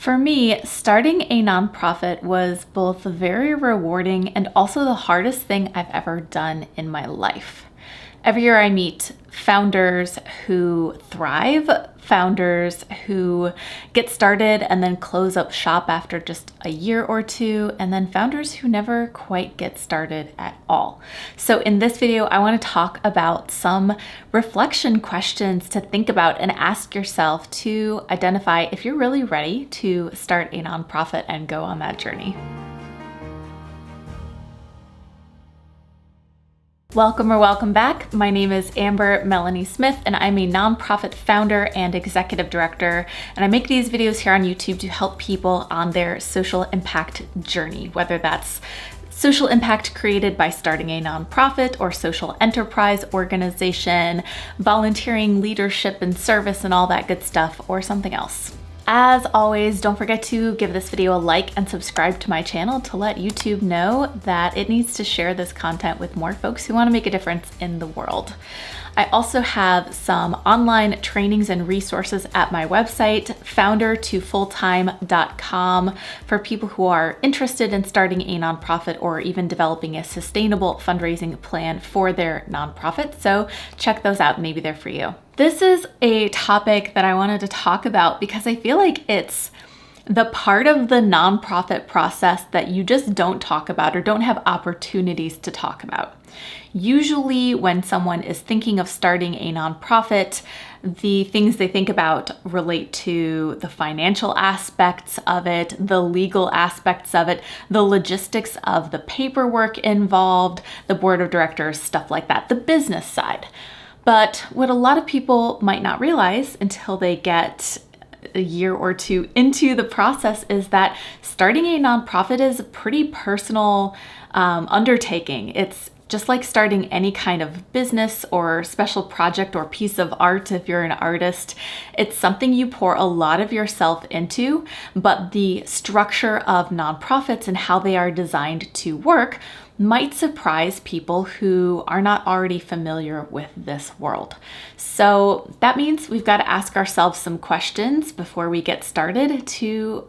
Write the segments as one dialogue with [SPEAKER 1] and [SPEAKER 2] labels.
[SPEAKER 1] For me, starting a nonprofit was both very rewarding and also the hardest thing I've ever done in my life. Every year I meet founders who thrive, founders who get started and then close up shop after just a year or two, and then founders who never quite get started at all. So in this video, I want to talk about some reflection questions to think about and ask yourself to identify if you're really ready to start a nonprofit and go on that journey. Welcome back. My name is Amber Melanie Smith, and I'm a nonprofit founder and executive director. And I make these videos here on YouTube to help people on their social impact journey, whether that's social impact created by starting a nonprofit or social enterprise organization, volunteering, leadership and service and all that good stuff, or something else. As always, don't forget to give this video a like and subscribe to my channel to let YouTube know that it needs to share this content with more folks who want to make a difference in the world. I also have some online trainings and resources at my website, foundertofulltime.com, for people who are interested in starting a nonprofit or even developing a sustainable fundraising plan for their nonprofit. So check those out, maybe they're for you. This is a topic that I wanted to talk about because I feel like it's the part of the nonprofit process that you just don't talk about or don't have opportunities to talk about. Usually when someone is thinking of starting a nonprofit, the things they think about relate to the financial aspects of it, the legal aspects of it, the logistics of the paperwork involved, the board of directors, stuff like that, the business side. But what a lot of people might not realize until they get a year or two into the process is that starting a nonprofit is a pretty personal undertaking. It's just like starting any kind of business or special project or piece of art if you're an artist. It's something you pour a lot of yourself into, but the structure of nonprofits and how they are designed to work might surprise people who are not already familiar with this world. So that means we've got to ask ourselves some questions before we get started to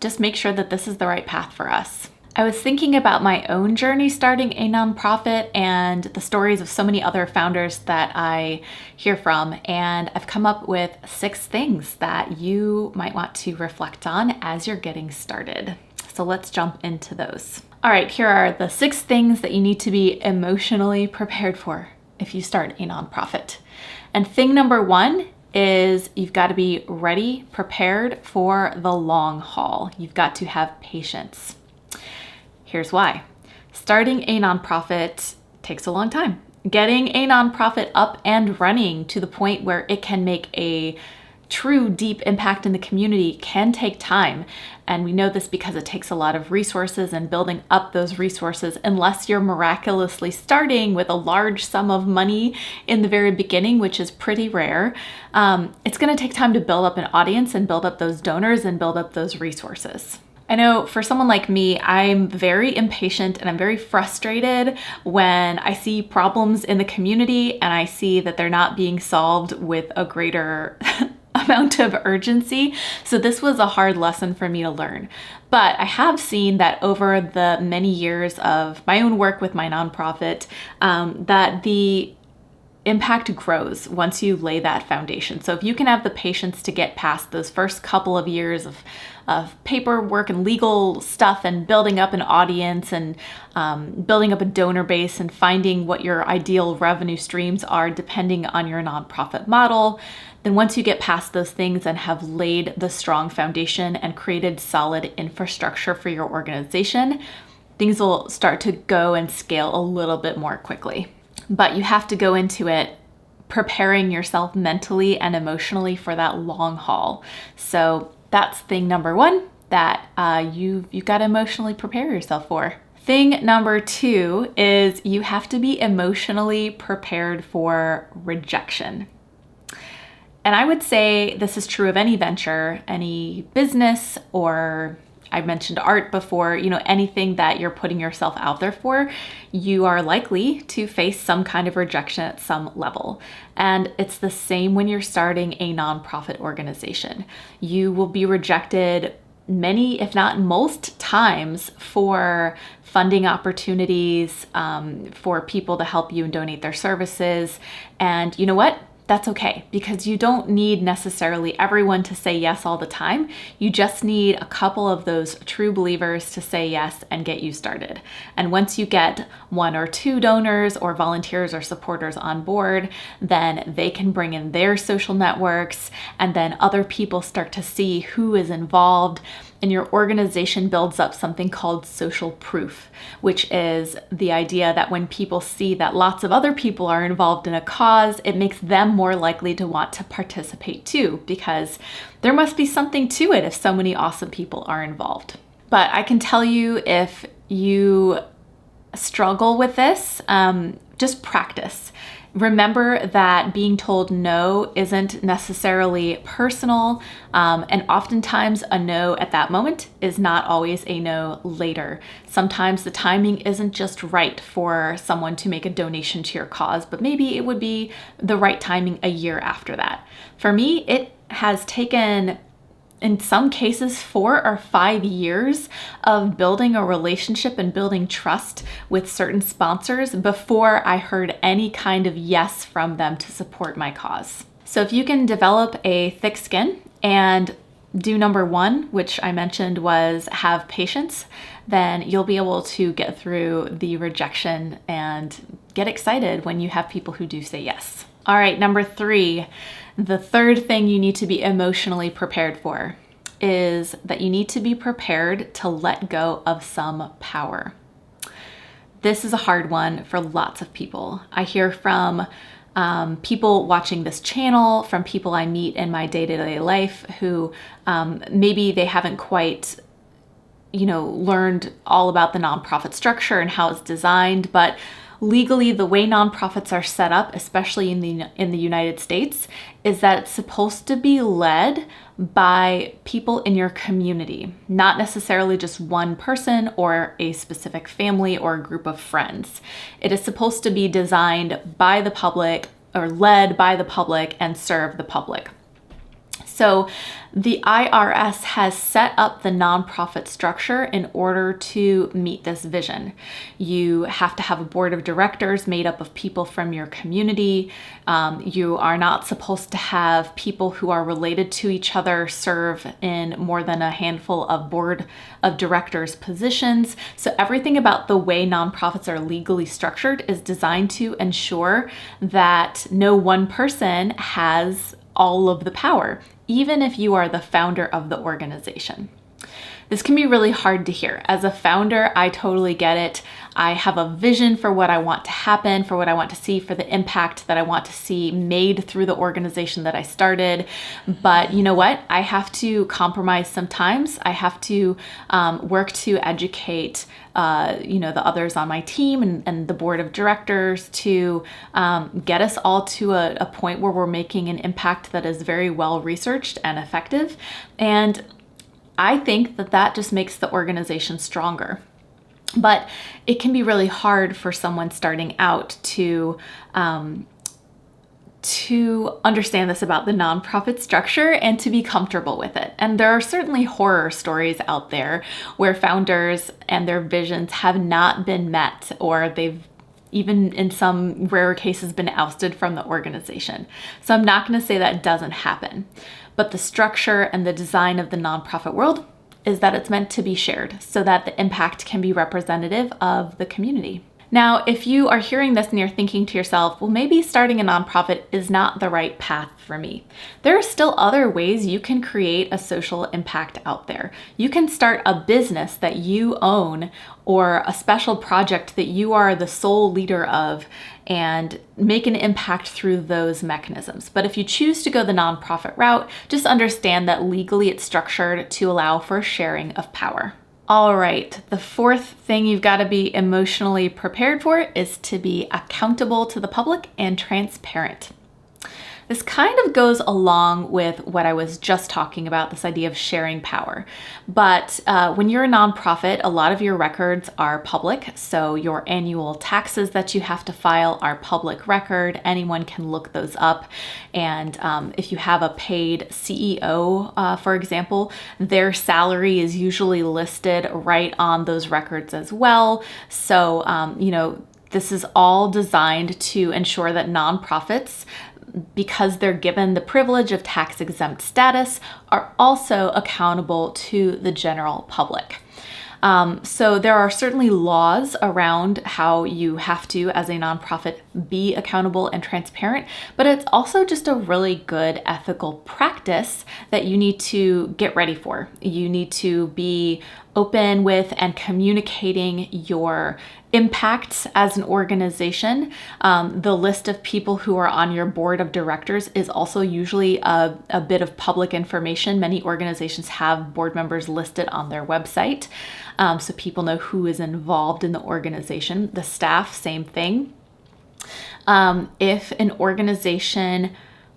[SPEAKER 1] just make sure that this is the right path for us. I was thinking about my own journey starting a nonprofit and the stories of so many other founders that I hear from, and I've come up with 6 things that you might want to reflect on as you're getting started. So let's jump into those. All right, here are the 6 things that you need to be emotionally prepared for if you start a nonprofit. And thing number 1 is you've got to be ready, prepared for the long haul. You've got to have patience. Here's why. Starting a nonprofit takes a long time. Getting a nonprofit up and running to the point where it can make a true deep impact in the community can take time. And we know this because it takes a lot of resources, and building up those resources, unless you're miraculously starting with a large sum of money in the very beginning, which is pretty rare, it's going to take time to build up an audience and build up those donors and build up those resources. I know for someone like me, I'm very impatient and I'm very frustrated when I see problems in the community and I see that they're not being solved with a greater amount of urgency. So this was a hard lesson for me to learn. But I have seen that over the many years of my own work with my nonprofit, that the impact grows once you lay that foundation. So if you can have the patience to get past those first couple of years of paperwork and legal stuff and building up an audience and building up a donor base and finding what your ideal revenue streams are depending on your nonprofit model, then once you get past those things and have laid the strong foundation and created solid infrastructure for your organization, things will start to go and scale a little bit more quickly. But you have to go into it preparing yourself mentally and emotionally for that long haul. So that's thing number 1 that you've got to emotionally prepare yourself for. Thing number 2 is you have to be emotionally prepared for rejection. And I would say this is true of any venture, any business, or I mentioned art before, anything that you're putting yourself out there for, you are likely to face some kind of rejection at some level. And it's the same when you're starting a nonprofit organization. You will be rejected many, if not most times, for funding opportunities, for people to help you and donate their services. And you know what? That's okay, because you don't need necessarily everyone to say yes all the time. You just need a couple of those true believers to say yes and get you started. And once you get 1 or 2 donors or volunteers or supporters on board, then they can bring in their social networks, and then other people start to see who is involved. And your organization builds up something called social proof, which is the idea that when people see that lots of other people are involved in a cause, it makes them more likely to want to participate too, because there must be something to it if so many awesome people are involved. But I can tell you, if you struggle with this, just practice. Remember that being told no isn't necessarily personal, and oftentimes a no at that moment is not always a no later. Sometimes the timing isn't just right for someone to make a donation to your cause, but maybe it would be the right timing a year after that. For me, it has taken, in some cases, 4 or 5 years of building a relationship and building trust with certain sponsors before I heard any kind of yes from them to support my cause. So if you can develop a thick skin and do number 1, which I mentioned was have patience, then you'll be able to get through the rejection and get excited when you have people who do say yes. All right, number 3. The third thing you need to be emotionally prepared for is that you need to be prepared to let go of some power. This is a hard one for lots of people. I hear from people watching this channel, from people I meet in my day-to-day life who maybe they haven't quite learned all about the nonprofit structure and how it's designed, but legally, the way nonprofits are set up, especially in the United States, is that it's supposed to be led by people in your community, not necessarily just one person or a specific family or a group of friends. It is supposed to be designed by the public or led by the public and serve the public. So the IRS has set up the nonprofit structure in order to meet this vision. You have to have a board of directors made up of people from your community. You are not supposed to have people who are related to each other serve in more than a handful of board of directors positions. So everything about the way nonprofits are legally structured is designed to ensure that no one person has all of the power, even if you are the founder of the organization. This can be really hard to hear. As a founder, I totally get it. I have a vision for what I want to happen, for what I want to see, for the impact that I want to see made through the organization that I started. But you know what? I have to compromise sometimes. I have to work to educate the others on my team and the board of directors to get us all to a point where we're making an impact that is very well researched and effective. And I think that just makes the organization stronger. But it can be really hard for someone starting out to understand this about the nonprofit structure and to be comfortable with it. And there are certainly horror stories out there where founders and their visions have not been met, or they've even in some rare cases been ousted from the organization. So I'm not going to say that doesn't happen. But the structure and the design of the nonprofit world is that it's meant to be shared so that the impact can be representative of the community. Now, if you are hearing this and you're thinking to yourself, well, maybe starting a nonprofit is not the right path for me. There are still other ways you can create a social impact out there. You can start a business that you own or a special project that you are the sole leader of and make an impact through those mechanisms. But if you choose to go the nonprofit route, just understand that legally it's structured to allow for sharing of power. All right, the fourth thing you've got to be emotionally prepared for is to be accountable to the public and transparent. This kind of goes along with what I was just talking about, this idea of sharing power. But when you're a nonprofit, a lot of your records are public. So your annual taxes that you have to file are public record. Anyone can look those up. And if you have a paid CEO, for example, their salary is usually listed right on those records as well. So, this is all designed to ensure that nonprofits, because they're given the privilege of tax-exempt status, are also accountable to the general public. So there are certainly laws around how you have to, as a nonprofit, be accountable and transparent, but it's also just a really good ethical practice that you need to get ready for. You need to be open with and communicating your impacts as an organization. The list of people who are on your board of directors is also usually a bit of public information. Many organizations have board members listed on their website, so people know who is involved in the organization. The staff, same thing. If an organization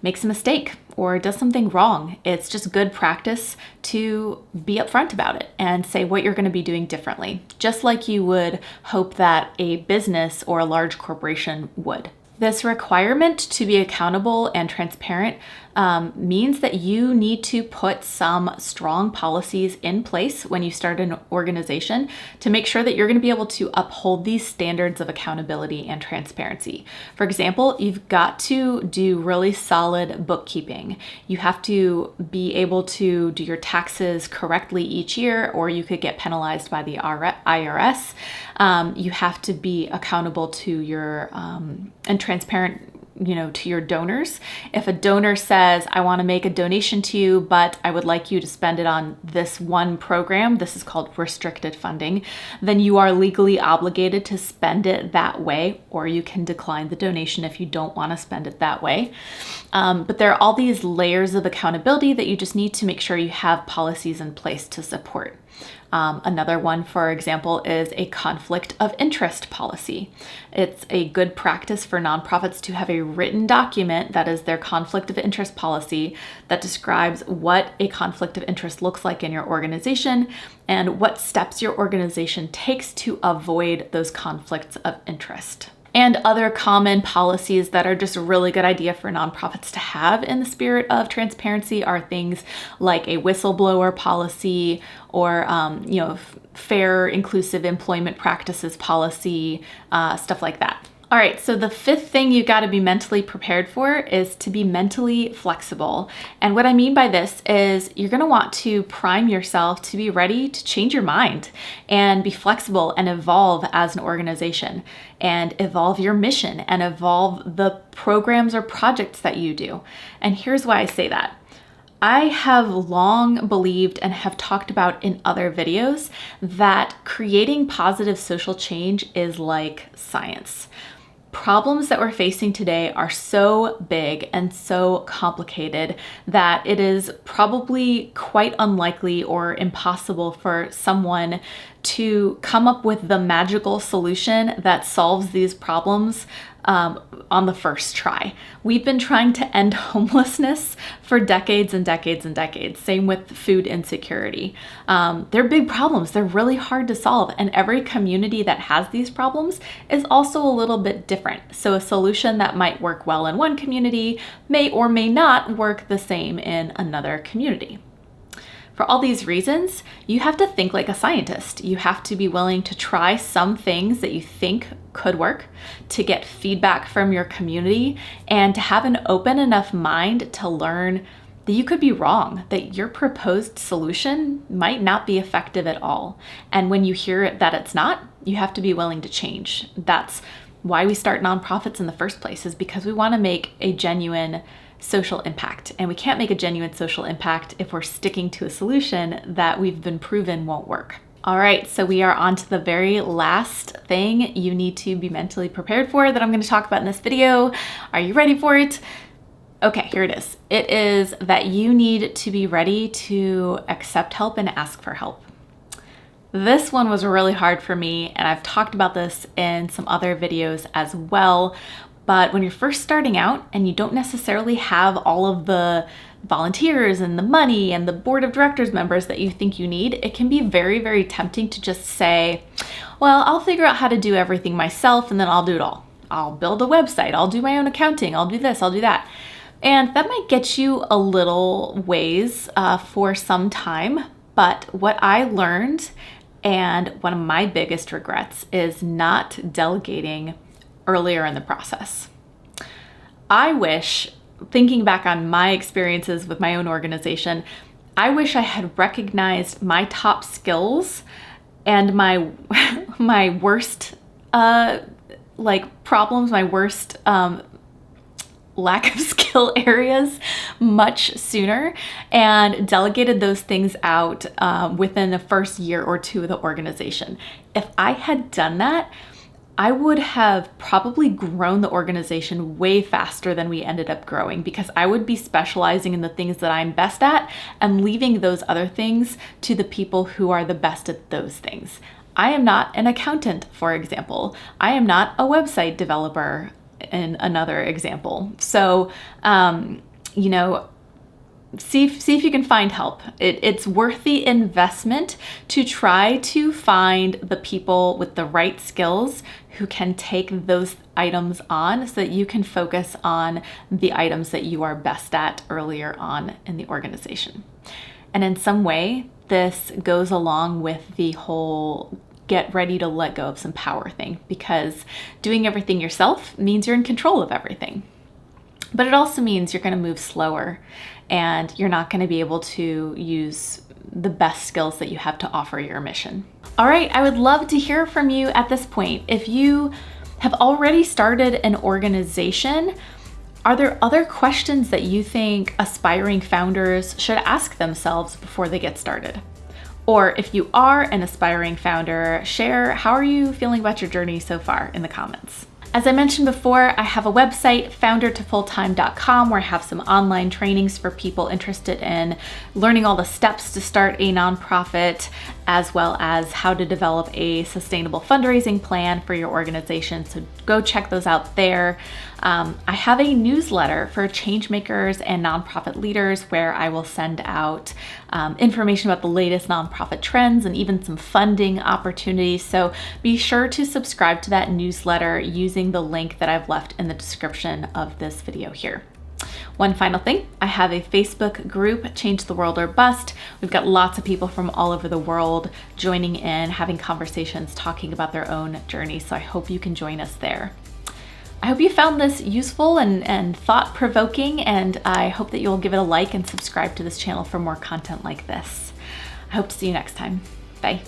[SPEAKER 1] makes a mistake or does something wrong, it's just good practice to be upfront about it and say what you're going to be doing differently, just like you would hope that a business or a large corporation would. This requirement to be accountable and transparent means that you need to put some strong policies in place when you start an organization to make sure that you're going to be able to uphold these standards of accountability and transparency. For example, you've got to do really solid bookkeeping. You have to be able to do your taxes correctly each year, or you could get penalized by the IRS. You have to be accountable to your and transparent to your donors. If a donor says, I want to make a donation to you, but I would like you to spend it on this one program, this is called restricted funding, then you are legally obligated to spend it that way, or you can decline the donation if you don't want to spend it that way. But there are all these layers of accountability that you just need to make sure you have policies in place to support. Another one, for example, is a conflict of interest policy. It's a good practice for nonprofits to have a written document that is their conflict of interest policy that describes what a conflict of interest looks like in your organization and what steps your organization takes to avoid those conflicts of interest. And other common policies that are just a really good idea for nonprofits to have in the spirit of transparency are things like a whistleblower policy or, fair, inclusive employment practices policy, stuff like that. All right, so the fifth thing you got to be mentally prepared for is to be mentally flexible. And what I mean by this is you're going to want to prime yourself to be ready to change your mind and be flexible and evolve as an organization and evolve your mission and evolve the programs or projects that you do. And here's why I say that. I have long believed and have talked about in other videos that creating positive social change is like science. Problems that we're facing today are so big and so complicated that it is probably quite unlikely or impossible for someone to come up with the magical solution that solves these problems on the first try. We've been trying to end homelessness for decades and decades and decades. Same with food insecurity. They're big problems. They're really hard to solve. And every community that has these problems is also a little bit different. So a solution that might work well in one community may or may not work the same in another community. For all these reasons, you have to think like a scientist. You have to be willing to try some things that you think could work, to get feedback from your community, and to have an open enough mind to learn that you could be wrong, that your proposed solution might not be effective at all. And when you hear that it's not, you have to be willing to change. That's why we start nonprofits in the first place, is because we want to make a genuine social impact. And we can't make a genuine social impact if we're sticking to a solution that we've been proven won't work. All right, so we are on to the very last thing you need to be mentally prepared for that I'm going to talk about in this video. Are you ready for it? Okay, here it is. It is that you need to be ready to accept help and ask for help. This one was really hard for me, and I've talked about this in some other videos as well, But when you're first starting out and you don't necessarily have all of the volunteers and the money and the board of directors members that you think you need, it can be very, very tempting to just say, well, I'll figure out how to do everything myself and then I'll do it all. I'll build a website, I'll do my own accounting, I'll do this, I'll do that. And that might get you a little ways for some time. But what I learned, and one of my biggest regrets, is not delegating earlier in the process. I wish, thinking back on my experiences with my own organization, I wish I had recognized my top skills and my my worst problems, my worst lack of skill areas much sooner, and delegated those things out within the first year or two of the organization. If I had done that, I would have probably grown the organization way faster than we ended up growing, because I would be specializing in the things that I'm best at and leaving those other things to the people who are the best at those things. I am not an accountant, for example. I am not a website developer, in another example. So, see if you can find help. It's worth the investment to try to find the people with the right skills who can take those items on so that you can focus on the items that you are best at earlier on in the organization. And in some way, this goes along with the whole get ready to let go of some power thing, because doing everything yourself means you're in control of everything. But it also means you're going to move slower and you're not going to be able to use the best skills that you have to offer your mission. All right, I would love to hear from you at this point. If you have already started an organization, are there other questions that you think aspiring founders should ask themselves before they get started? Or if you are an aspiring founder, share how are you feeling about your journey so far in the comments. As I mentioned before, I have a website, foundertofulltime.com, where I have some online trainings for people interested in learning all the steps to start a nonprofit, as well as how to develop a sustainable fundraising plan for your organization. So go check those out there. I have a newsletter for changemakers and nonprofit leaders where I will send out information about the latest nonprofit trends and even some funding opportunities. So be sure to subscribe to that newsletter using the link that I've left in the description of this video here. One final thing, I have a Facebook group, Change the World or Bust. We've got lots of people from all over the world joining in, having conversations, talking about their own journey. So I hope you can join us there. I hope you found this useful and thought-provoking, and I hope that you'll give it a like and subscribe to this channel for more content like this. I hope to see you next time. Bye.